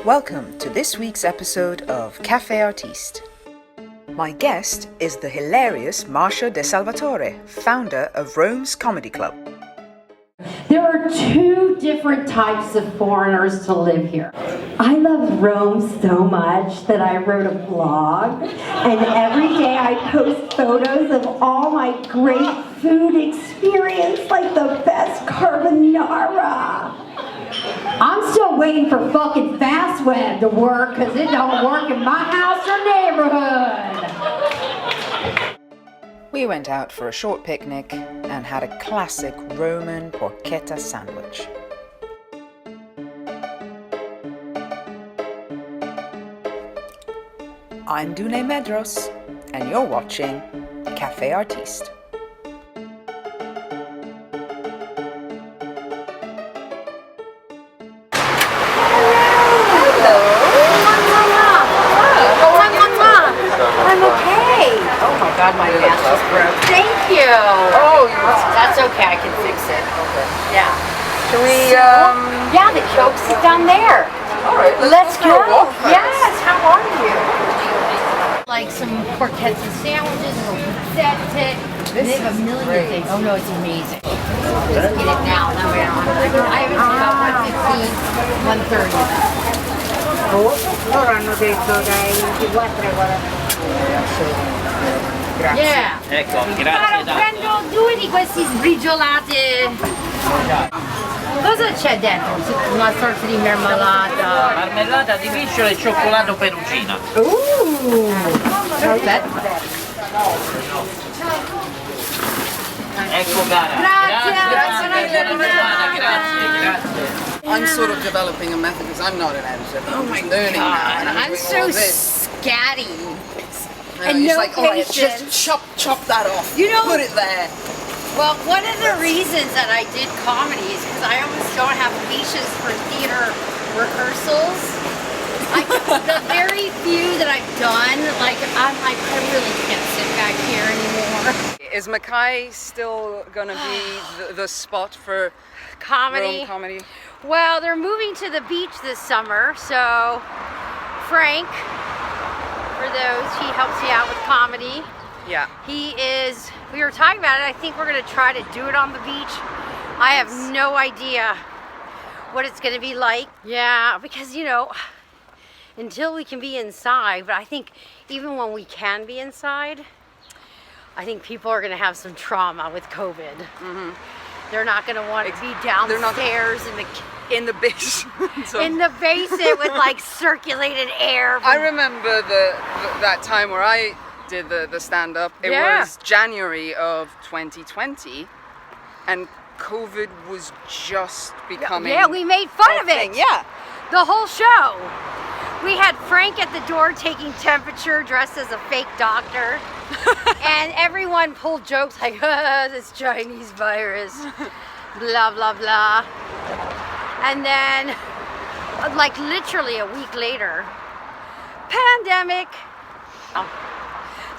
Welcome to this week's episode of Café Artistes. My guest is the hilarious Marsha De Salvatore, founder of Rome's Comedy Club. There are two different types of foreigners to live here. I love Rome so much that I wrote a blog, and every day I post photos of all my great food experience, like the best carbonara. I'm still waiting for fucking Fast Web to work, because it don't work in my house or neighborhood. We went out for a short picnic and had a classic Roman porchetta sandwich. I'm Dune Medros, and you're watching Café Artistes. I'm okay. Oh my God, my mask just broke. Thank you. Oh, you're welcome. That's okay. I can fix it. Okay. Yeah. Should we, Yeah, the jokes is down there. All right, Let's go. walk first. Yes. How are you? Like some porchetta sandwiches, a little pizzette. They have a million things. Oh no, it's amazing. Just get it now. That way I haven't seen about 1:15, 1:30. Loro hanno detto dai 24 ai 40. Grazie. Yeah. Ecco, grazie Caro, tanto. prendo 2 di questi sbrigiolati. Cosa c'è dentro? Una sorta di marmellata. Marmellata di briciole e cioccolato perugina. Perfetto. Ecco cara. Grazie. I'm sort of developing a method because I'm not an editor. Oh my learning now, and God, I'm doing so all this. scatty. And And it's no like, all right, patience. just chop that off. You know- put it there. Well, one of the reasons that I did comedy is because I almost don't have patience for theater rehearsals. The very few that I've done, like, I'm like, I really can't sit back here anymore. Is Mackay still gonna be the spot for Comedy. Rome comedy? Well, they're moving to the beach this summer, so Frank, for those, he helps me out with comedy. Yeah. We were talking about it, I think we're gonna try to do it on the beach. I have no idea what it's gonna be like. Yeah, because until we can be inside, but I think even when we can be inside, I think people are gonna have some trauma with COVID. Mm-hmm. They're not gonna want to be downstairs In the basement. in the basement with like circulated air. I remember that time where I did the stand-up. It Yeah. was January of 2020, and COVID was just becoming. Yeah, we made fun a of it. thing. Yeah. The whole show. We had Frank at the door taking temperature, dressed as a fake doctor. And everyone pulled jokes like, this Chinese virus, blah, blah, blah. And then, like literally a week later, pandemic.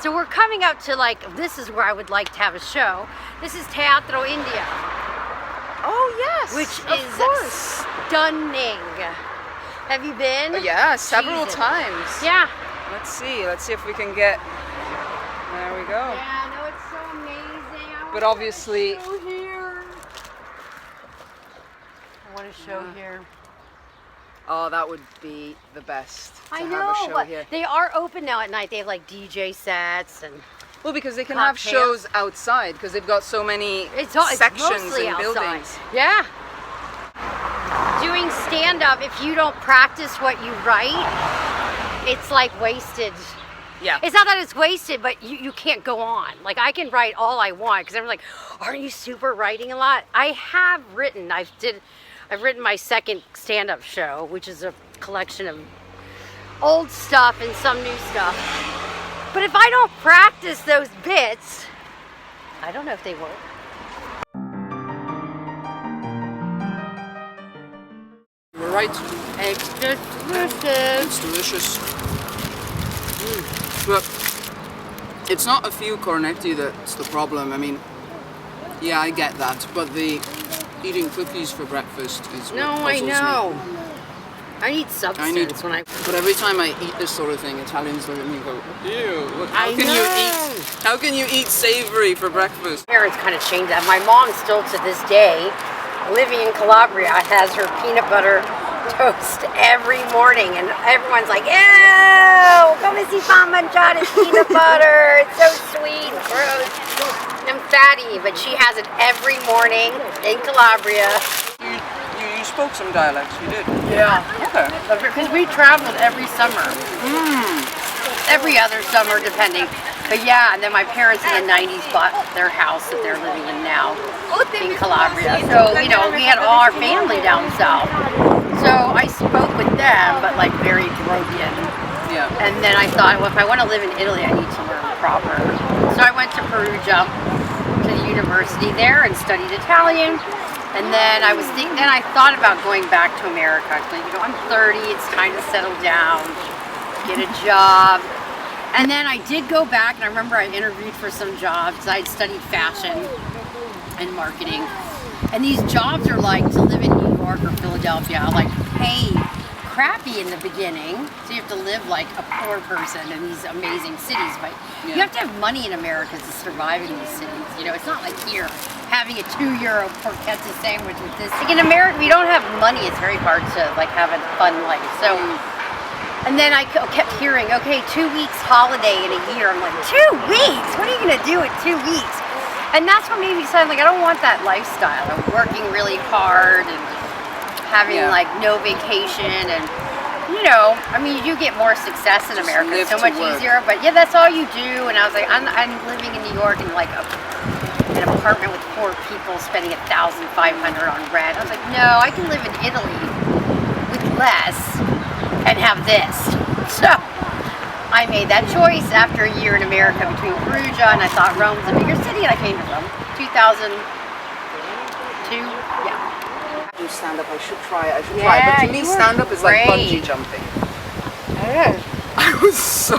So we're coming up to this is where I would like to have a show. This is Teatro India, Oh yes. which of is course. stunning. Have you been? Yeah, several Jesus. times. Yeah. Let's see if we can get. There we go. Yeah, no, it's so amazing. But obviously- I want a show here. Oh, that would be the best to I have know. a show here. They are open now at night. They have like DJ sets and Well, because they can have Cocktails. shows outside because they've got so many it's sections mostly and outside. buildings. Yeah. Doing stand-up, if you don't practice what you write, it's like wasted. Yeah. It's not that it's wasted, but you can't go on. Like I can write all I want because I'm like, aren't you super writing a lot? I have written. I've written my second stand-up show, which is a collection of old stuff and some new stuff. But if I don't practice those bits, I don't know if they work. You're right. Extra delicious. It's delicious. But it's not a few cornetti that's the problem. I mean, yeah, I get that, but the eating cookies for breakfast is what No, I puzzles know. me. I need substance when I. But every time I eat this sort of thing, Italians look at me and go, ew, look, I how can you eat savory for breakfast? Parents kind of changed that. My mom still to this day, living in Calabria, has her peanut butter toast every morning, and everyone's like, ew, come si fa mangiare peanut butter. It's so sweet and gross and fatty, but she has it every morning in Calabria. You spoke some dialects, you did? Yeah. Okay. Because we traveled every summer. Every other summer, depending. But yeah, and then my parents in the 90s bought their house that they're living in now in Calabria. So, you know, we had all our family down south. So I spoke with them, but like very broken. Yeah. And then I thought, well, if I want to live in Italy, I need to learn proper. So I went to Perugia, to the university there, and studied Italian. And then then I thought about going back to America. I was like, you know, I'm 30, it's time to settle down, get a job. And then I did go back, and I remember I interviewed for some jobs. I'd studied fashion and marketing. And these jobs are like to live in New York or Philadelphia, like pay crappy in the beginning. So you have to live like a poor person in these amazing cities. But you have to have money in America to survive in these cities. You know, it's not like here, having a €2 porchetta sandwich with this. Like in America, we don't have money. It's very hard to like have a fun life. So, and then I kept hearing, okay, 2 weeks holiday in a year. I'm like, 2 weeks? What are you gonna do in 2 weeks? And that's what made me decide, like, I don't want that lifestyle of working really hard and having like no vacation. And you know, I mean, you do get more success in America. It's so much easier. But yeah, that's all you do. And I was like, I'm living in New York in like an apartment with 4 people spending $1,500 on rent. I was like, no, I can live in Italy with less and have this. So I made that choice after a year in America between Perugia, and I thought Rome's a bigger city, and I came to Rome. 2002, yeah. Do stand up, I should try it. But to me, stand up is like bungee jumping. It is. I was so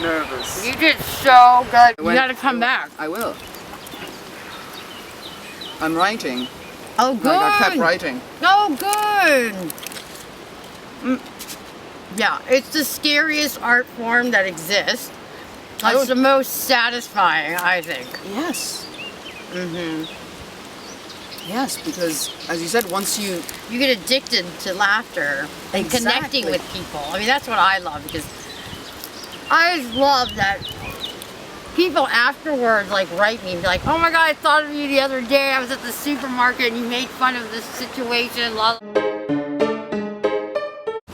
nervous. You did so good. You gotta come back. I will. I'm writing. Oh, good. Like I kept writing. Oh, good. Yeah, it's the scariest art form that exists. It's the most satisfying, I think. Yes. Yes, because as you said, once you get addicted to laughter and connecting with people. I mean, that's what I love, because I love that people afterwards like write me and be like, oh my God, I thought of you the other day. I was at the supermarket and you made fun of this situation.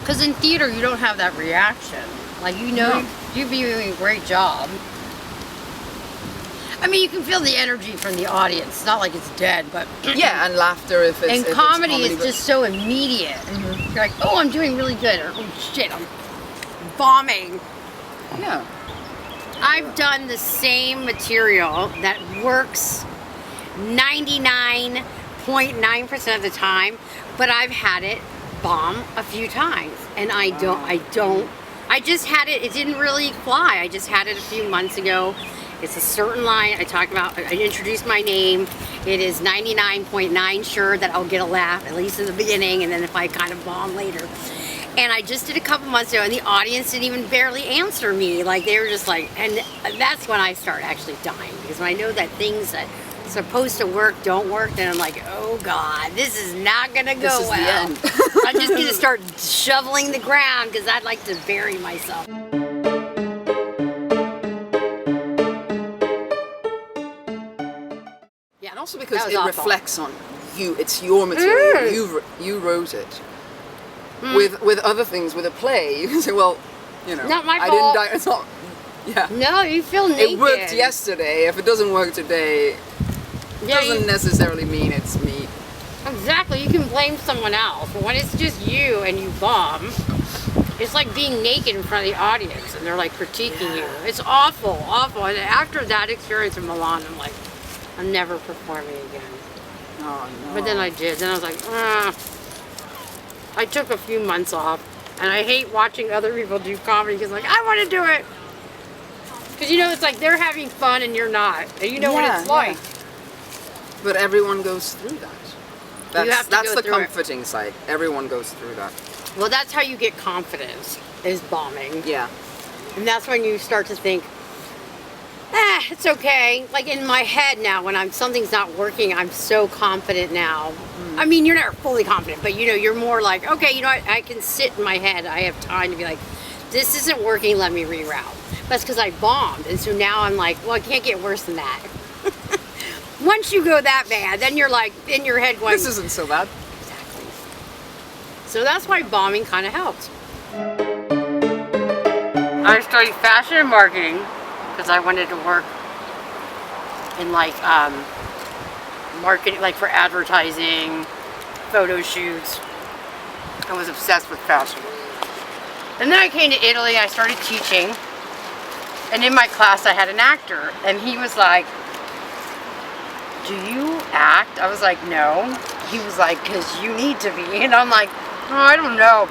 Because in theater, you don't have that reaction. Like, you know, you'd be doing a great job. I mean, you can feel the energy from the audience. It's not like it's dead, but... yeah, and laughter if it's... And comedy is just so immediate. You're like, oh, I'm doing really good. Or, oh, shit, I'm bombing. Yeah. I've done the same material that works 99.9% of the time, but I've had it bomb a few times, and I just had it didn't really fly. I just had it a few months ago. It's a certain line I talk about. I introduce my name. It is 99.9 sure that I'll get a laugh, at least in the beginning, and then if I kind of bomb later. And I just did a couple months ago, and the audience didn't even barely answer me. Like, they were just like, and that's when I start actually dying, because when I know that things that supposed to work don't work, then I'm like, oh God, this is not gonna go well. The end. I'm just gonna start shoveling the ground, because I'd like to bury myself. Yeah, and also because it reflects on you. It's your material. You wrote it. With other things, with a play, you can say, well, you know, not my I fault. didn't die. It's not. Yeah. No, you feel naked. It worked yesterday. If it doesn't work today, it doesn't necessarily mean it's me. Exactly. You can blame someone else, but when it's just you and you bomb, it's like being naked in front of the audience, and they're like critiquing you. It's awful, awful. And after that experience in Milan, I'm like, I'm never performing again. Oh no. But then I did. Then I was like, I took a few months off, and I hate watching other people do comedy, because like, I want to do it. Because you know, it's like they're having fun and you're not, and you know what it's like. But everyone goes through that. That's go the through it. comforting side. Everyone goes through that. Well, that's how you get confidence, is bombing. Yeah. And that's when you start to think, it's okay. Like in my head now, when something's not working, I'm so confident now. I mean, you're never fully confident, but you know, you're more like, okay, you know what? I can sit in my head. I have time to be like, this isn't working. Let me reroute. That's because I bombed. And so now I'm like, well, it can't get worse than that. Once you go that bad, then you're like in your head going, This isn't so bad. exactly. So that's why bombing kind of helped. I studied fashion and marketing because I wanted to work in like marketing, like for advertising, photo shoots. I was obsessed with fashion. And then I came to Italy, I started teaching, and in my class I had an actor, and he was like, do you act? I was like, no. He was like, because you need to be. And I'm like, oh, I don't know.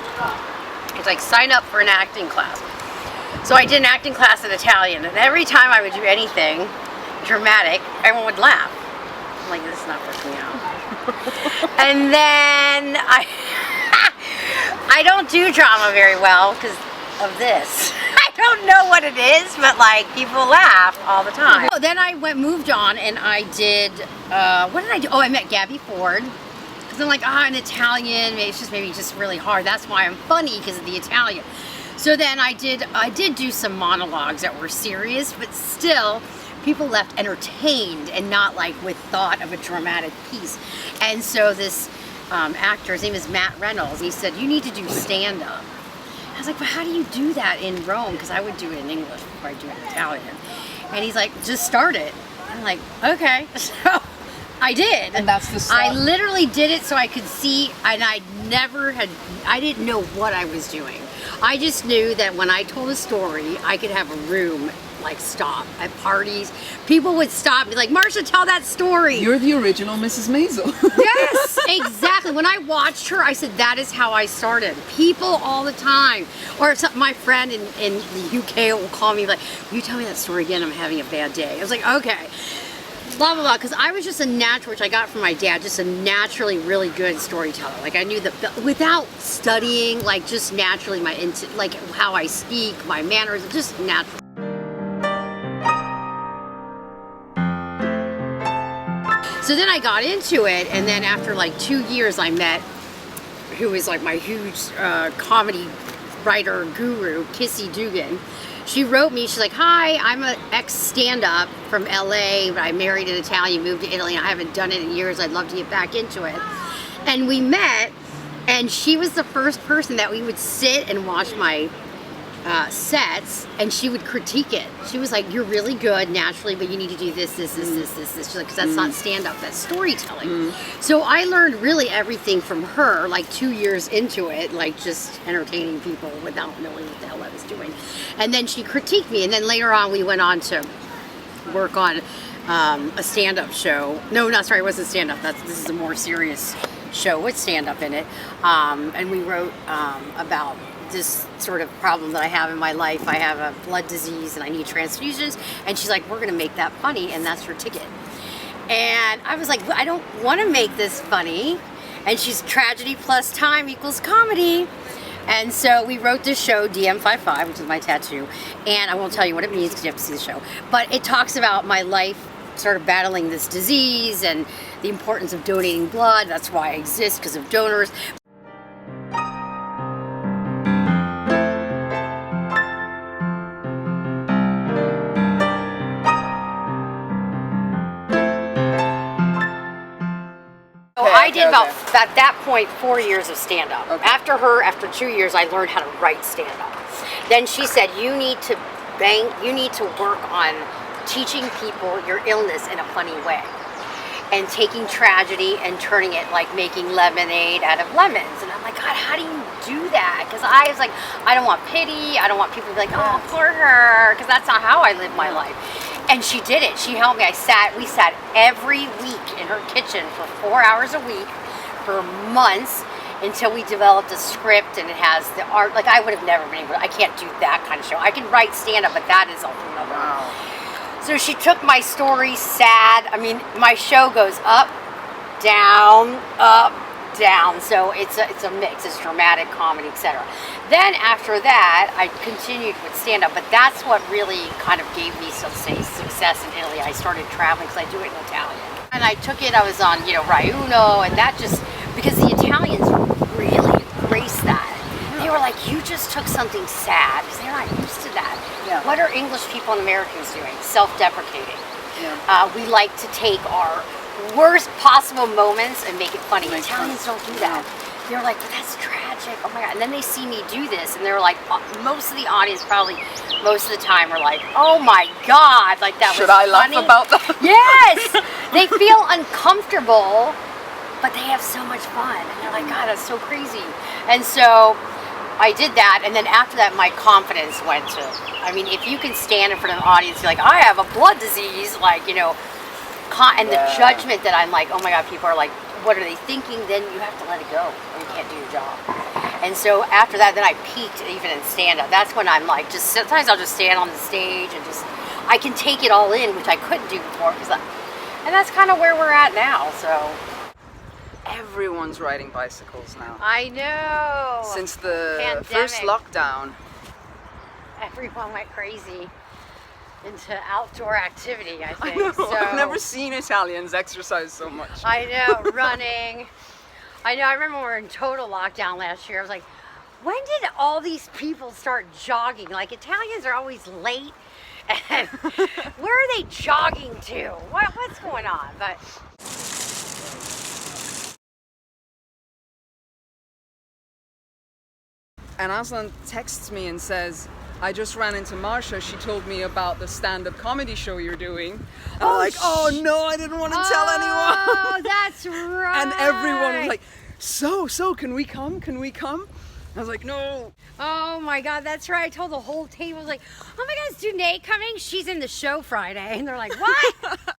He's like, sign up for an acting class. So I did an acting class in Italian, and every time I would do anything dramatic, everyone would laugh. I'm like, this is not working out. And then I don't do drama very well because of this. I don't know what it is, but like people laugh all the time. Oh, then I moved on, and I did, what did I do? Oh, I met Gabby Ford. Because I'm like, an Italian, maybe it's just really hard. That's why I'm funny, because of the Italian. So then I did do some monologues that were serious, but still, people left entertained and not like with thought of a dramatic piece. And so this actor, his name is Matt Reynolds, he said, you need to do stand-up. I was like, but how do you do that in Rome? Because I would do it in English before I do it in Italian. And he's like, just start it. I'm like, okay. So I did. And that's the start. I literally did it so I could see, and I didn't know what I was doing. I just knew that when I told a story, I could have a room like stop at parties. People would stop and be like, Marsha, tell that story. You're the original Mrs. Maisel. Yes, exactly. When I watched her, I said, that is how I started. People all the time. Or my friend in the UK will call me like, will you tell me that story again? I'm having a bad day. I was like, okay. Blah, blah, blah. Because I was just a natural, which I got from my dad, just a naturally really good storyteller. Like I knew without studying, like just naturally like how I speak, my manners, just natural. So then I got into it, and then after like 2 years I met, who was like my huge comedy writer guru, Kissy Dugan. She wrote me, she's like, hi, I'm an ex-stand-up from LA, but I married an Italian, moved to Italy, and I haven't done it in years, I'd love to get back into it. And we met, and she was the first person that we would sit and watch my sets, and she would critique it. She was like, you're really good naturally, but you need to do this. She's like, because that's not stand-up, that's storytelling. So I learned really everything from her, like 2 years into it, like just entertaining people without knowing what the hell I was doing. And then she critiqued me, and then later on we went on to work on a stand-up show. No, not sorry, it wasn't stand-up. This is a more serious show with stand-up in it. And we wrote about this sort of problem that I have in my life. I have a blood disease and I need transfusions. And she's like, we're gonna make that funny, and that's your ticket. And I was like, I don't wanna make this funny. And she's tragedy plus time equals comedy. And so we wrote this show, DM55, which is my tattoo. And I won't tell you what it means because you have to see the show. But it talks about my life sort of battling this disease and the importance of donating blood. That's why I exist, because of donors. I did about, at that point, 4 years of stand-up. Okay. After 2 years, I learned how to write stand-up. Then she said, you need to work on teaching people your illness in a funny way. And taking tragedy and turning it, like making lemonade out of lemons. And I'm like, God, how do you do that? Because I was like, I don't want pity. I don't want people to be like, oh, poor her. Because that's not how I live my life. And she did it. She helped me. We sat every week in her kitchen for 4 hours a week for months until we developed a script, and it has the art. Like I would have never been able to, I can't do that kind of show. I can write stand-up, but that is a whole nother. Wow. So she took my story, sad. I mean, my show goes up down, up, down. So it's a mix. It's dramatic, comedy, etc. Then after that, I continued with stand-up, but that's what really kind of gave me some success in Italy. I started traveling because I do it in Italian. And I took it, I was on, Rai Uno, and that just, because the Italians really embraced that. They were like, you just took something sad, because they're not used to that. Yeah. What are English people and Americans doing? Self-deprecating. Yeah. We like to take our worst possible moments and make it funny. Italians don't do that. They're like, well, that's tragic. Oh my God. And then they see me do this, and they're like, most of the audience probably, most of the time, are like, oh my God, like that Should was I laugh funny. about that? Yes! They feel uncomfortable, but they have so much fun. And they're like, God, that's so crazy. And so I did that, and then after that, my confidence went to, I mean, if you can stand in front of an audience, you're like, I have a blood disease, like, and the judgment that I'm like, oh my God, people are like, what are they thinking? Then you have to let it go, or you can't do your job. And so after that, then I peaked even in stand-up. That's when I'm like, just sometimes I'll just stand on the stage and just, I can take it all in, which I couldn't do before, and that's kind of where we're at now, so. Everyone's riding bicycles now. I know. Since the Pandemic. first lockdown. Everyone went crazy into outdoor activity, I think. I know. So, I've never seen Italians exercise so much. I know, running. I know, I remember when we were in total lockdown last year. I was like, when did all these people start jogging? Like, Italians are always late. And where are they jogging to? What's going on? But And Aslan texts me and says, I just ran into Marsha. She told me about the stand-up comedy show you're doing. And I'm like, oh no, I didn't want to tell anyone. Oh, that's right. And everyone was like, so, can we come? Can we come? I was like, no. Oh my God, that's right. I told the whole table, I was like, oh my God, is Danae coming? She's in the show Friday. And they're like, what?